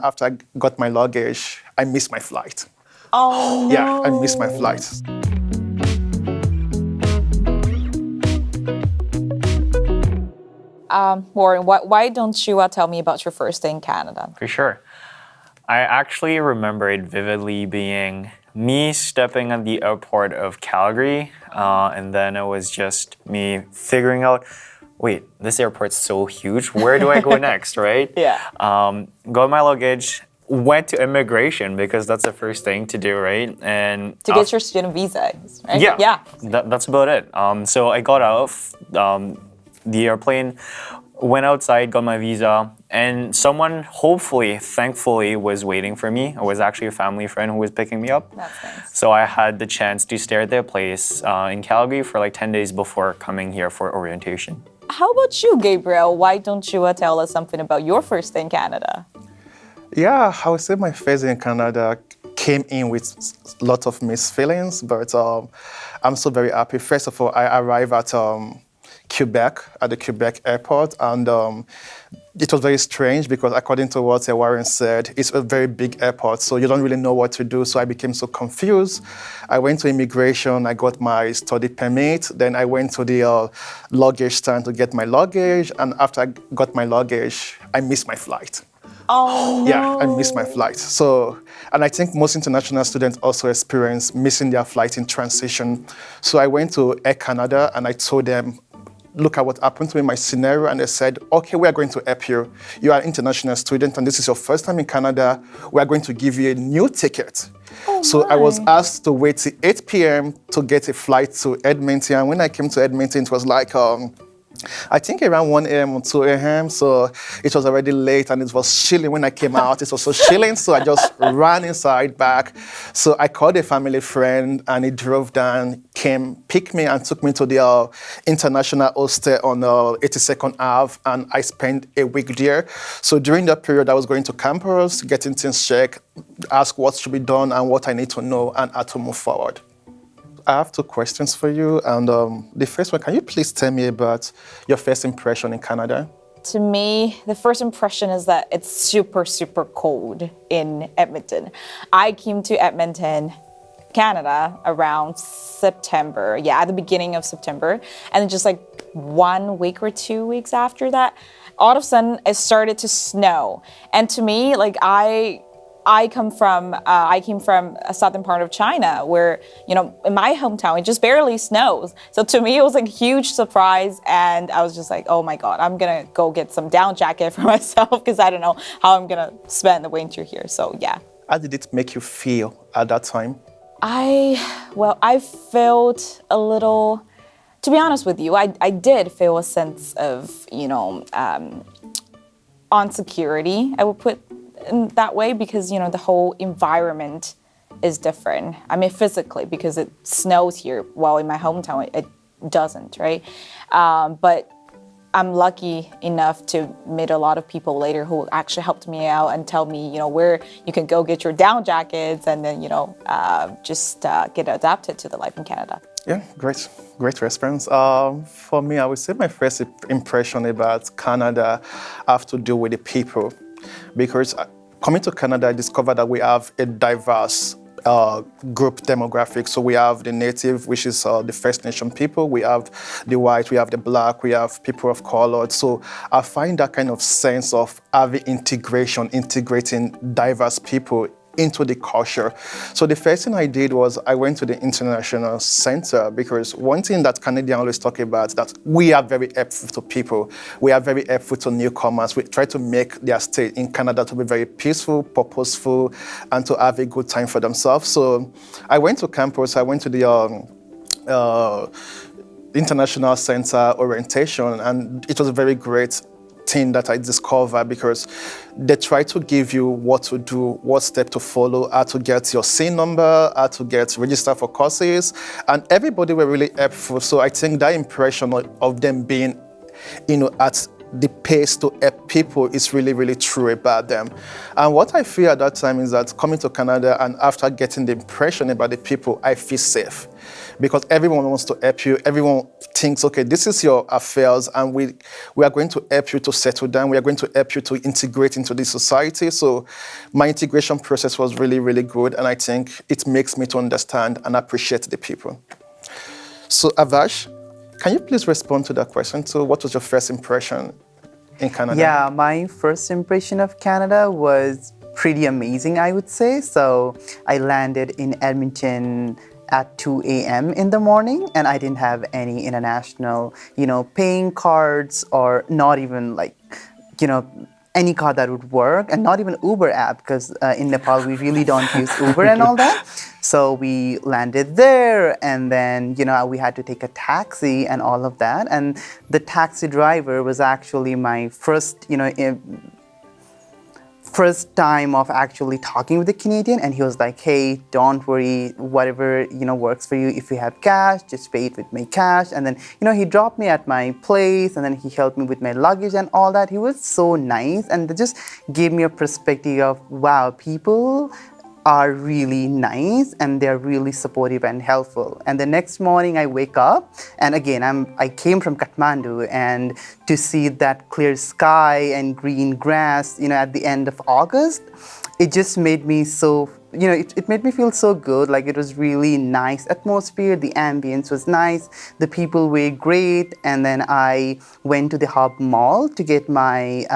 After I got my luggage, I missed my flight. Oh, no. Yeah, I missed my flight. Warren, why don't you tell me about your first day in Canada? For sure. I actually remember it vividly being me stepping at the airport of Calgary, and then it was just me figuring out, wait, this airport's so huge, where do I go next, right? Yeah. Got my luggage, went to immigration because that's the first thing to do, right? And To get your student visa, right? yeah, Yeah. that's about it. So I got off the airplane, went outside, got my visa, and someone thankfully was waiting for me. It was actually a family friend who was picking me up. That's nice. So I had the chance to stay at their place in Calgary for like 10 days before coming here for orientation. How about you, Gabriel? Why don't you tell us something about your first day in Canada? Yeah, I would say my first day in Canada came in with a lot of mixed feelings, but I'm so very happy. First of all, I arrived at Quebec, at the Quebec airport, and it was very strange because according to what Warren said, it's a very big airport, so you don't really know what to do, so I became so confused. I went to immigration, I got my study permit, then I went to the luggage stand to get my luggage, and after I got my luggage, I missed my flight. Oh, no. Yeah, I missed my flight. So, and I think most international students also experience missing their flight in transition. So I went to Air Canada and I told them, look at what happened to me in my scenario, and they said, okay, we are going to help you. You are an international student and this is your first time in Canada. We are going to give you a new ticket. Oh, So I was my. asked to wait till 8 p.m. to get a flight to Edmonton. And when I came to Edmonton, it was like, I think around 1 a.m. or 2 a.m. So it was already late and it was chilling when I came out. It was so chilling, so I just ran inside back. So I called a family friend and he drove down, came, picked me and took me to the international hostel on 82nd Ave, and I spent a week there. So during that period, I was going to campus, getting things checked, ask what should be done and what I need to know and how to move forward. I have two questions for you, and the first one, can you please tell me about your first impression in Canada? To me, the first impression is that it's super, super cold in Edmonton. I came to Edmonton, Canada, around September. Yeah, at the beginning of September. And then just like 1 week or 2 weeks after that, all of a sudden it started to snow. And to me, like I came from a southern part of China where, you know, in my hometown, it just barely snows. So to me, it was like a huge surprise. And I was just like, oh my God, I'm going to go get some down jacket for myself because I don't know how I'm going to spend the winter here. So yeah. How did it make you feel at that time? I felt a little, to be honest with you, I did feel a sense of, you know, insecurity, I would put in that way, because, you know, the whole environment is different. I mean, physically, because it snows here, while in my hometown, it doesn't, right? But I'm lucky enough to meet a lot of people later who actually helped me out and tell me, you know, where you can go get your down jackets and then, you know, just get adapted to the life in Canada. Yeah, great response. For me, I would say my first impression about Canada have to do with the people. Because coming to Canada, I discovered that we have a diverse group demographic. So we have the native, which is the First Nation people. We have the white, we have the black, we have people of color. So I find that kind of sense of having integrating diverse people into the culture. So the first thing I did was I went to the International Center, because one thing that Canadians always talk about is that we are very helpful to people. We are very helpful to newcomers. We try to make their stay in Canada to be very peaceful, purposeful, and to have a good time for themselves. So I went to campus, I went to the International Center orientation, and it was a very great thing that I discovered, because they try to give you what to do, what step to follow, how to get your SIN number, how to get registered for courses, and everybody were really helpful. So I think that impression of them being, you know, at the pace to help people is really, really true about them. And what I feel at that time is that coming to Canada and after getting the impression about the people, I feel safe. Because everyone wants to help you. Everyone thinks, okay, this is your affairs, and we are going to help you to settle down. We are going to help you to integrate into the society. So my integration process was really, really good, and I think it makes me to understand and appreciate the people. So Avash, can you please respond to that question? So what was your first impression in Canada? Yeah, my first impression of Canada was pretty amazing, I would say. So I landed in Edmonton at 2 a.m. in the morning, and I didn't have any international, paying cards, or not even like, any card that would work, and not even Uber app, because in Nepal we really don't use Uber and all that. So we landed there, and then we had to take a taxi and all of that. And the taxi driver was actually my first time of actually talking with a Canadian, and he was like, hey, don't worry, whatever works for you. If you have cash, just pay it with my cash. And then he dropped me at my place, and then he helped me with my luggage and all that. He was so nice, and it just gave me a perspective of, wow, people are really nice, and they're really supportive and helpful. And the next morning I wake up, and again, I came from Kathmandu, and to see that clear sky and green grass, at the end of August, it just made me so, it made me feel so good. Like, it was really nice atmosphere, the ambience was nice, the people were great. And then I went to the Hub Mall to get my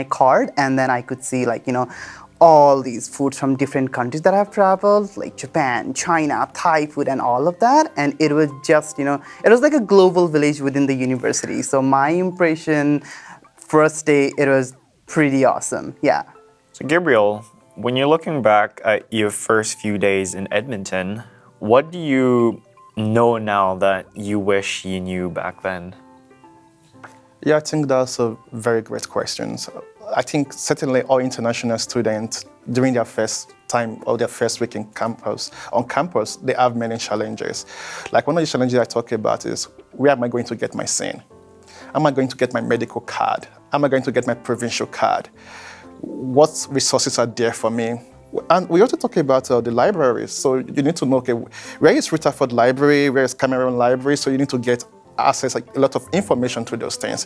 card, and then I could see all these foods from different countries that I've traveled, like Japan, China, Thai food, and all of that. And it was just, it was like a global village within the university. So my impression, first day, it was pretty awesome. Yeah. So Gabriel, when you're looking back at your first few days in Edmonton, what do you know now that you wish you knew back then? Yeah, I think that's a very great question. I think certainly all international students during their first time or their first week on campus, they have many challenges. Like, one of the challenges I talk about is, where am I going to get my SIN? Am I going to get my medical card? Am I going to get my provincial card? What resources are there for me? And we also talk about the libraries. So you need to know, okay, where is Rutherford Library? Where is Cameron Library? So you need to get access, like, a lot of information to those things.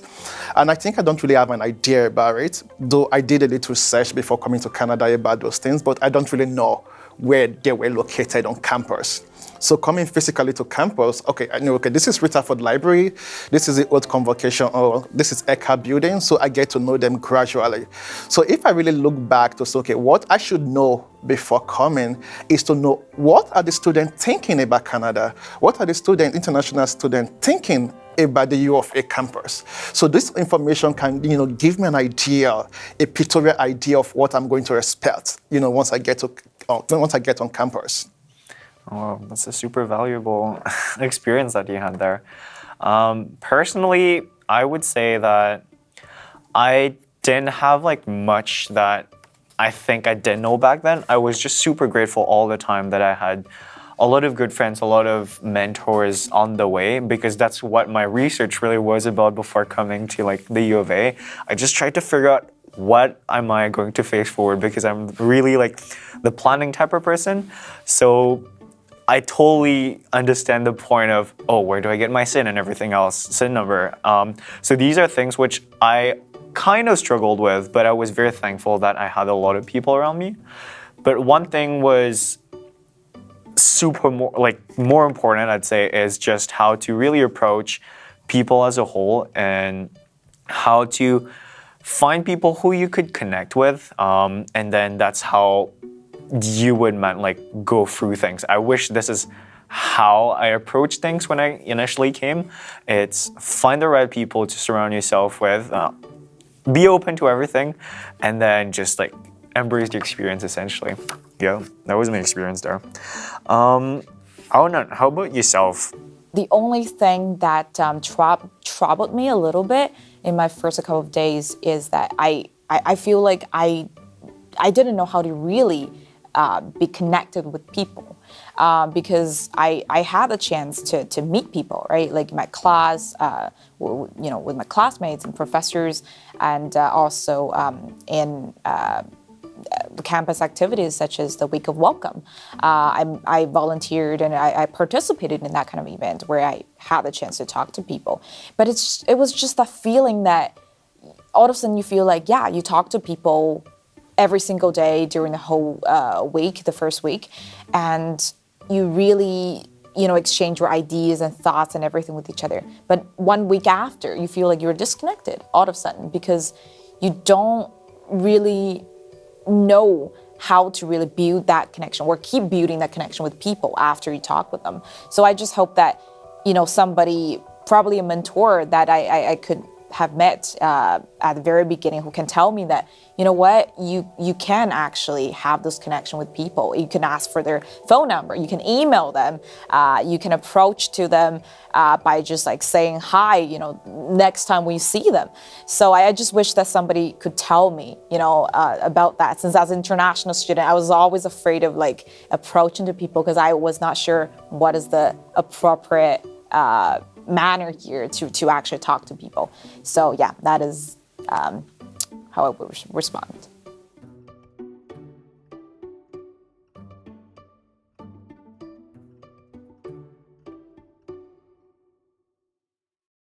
And I think I don't really have an idea about it, though I did a little research before coming to Canada about those things, but I don't really know where they were located on campus. So coming physically to campus, okay, I know, okay, this is Rutherford Library, this is the Old Convocation, or this is Eka Building, so I get to know them gradually. So if I really look back to say, okay, what I should know before coming is to know, what are the students thinking about Canada? What are the international students thinking about the U of A campus? So this information can, give me an idea, a pictorial idea of what I'm going to expect, once I get on campus. Oh, that's a super valuable experience that you had there. Personally, I would say that I didn't have much that I think I didn't know back then. I was just super grateful all the time that I had a lot of good friends, a lot of mentors on the way, because that's what my research really was about before coming to the U of A. I just tried to figure out, what am I going to face forward, because I'm really the planning type of person. So I totally understand the point of, oh, where do I get my SIN and everything else, SIN number. So these are things which I kind of struggled with, but I was very thankful that I had a lot of people around me. But one thing was more important, I'd say, is just how to really approach people as a whole, and how to find people who you could connect with, and then that's how you would go through things. I wish this is how I approached things when I initially came. It's find the right people to surround yourself with, be open to everything, and then just embrace the experience, essentially. Yeah, that was my experience there. How about yourself? The only thing that troubled me a little bit in my first couple of days is that I feel like I didn't know how to really be connected with people. because I had the chance to meet people, right? Like my class, with my classmates and professors, and also in the campus activities such as the Week of Welcome. I volunteered and I participated in that kind of event where I had the chance to talk to people. But it was just that feeling that all of a sudden you feel like, yeah, you talk to people every single day during the whole week, the first week, and you really, exchange your ideas and thoughts and everything with each other. But 1 week after, you feel like you're disconnected all of a sudden because you don't really know how to really build that connection or keep building that connection with people after you talk with them. So I just hope that, somebody, probably a mentor that I could have met at the very beginning who can tell me that, you can actually have this connection with people. You can ask for their phone number. You can email them. You can approach to them by just like saying hi, next time we see them. So I just wish that somebody could tell me, about that. Since as an international student, I was always afraid of like approaching to people because I was not sure what is the appropriate manner here to actually talk to people. So yeah, that is how I would respond.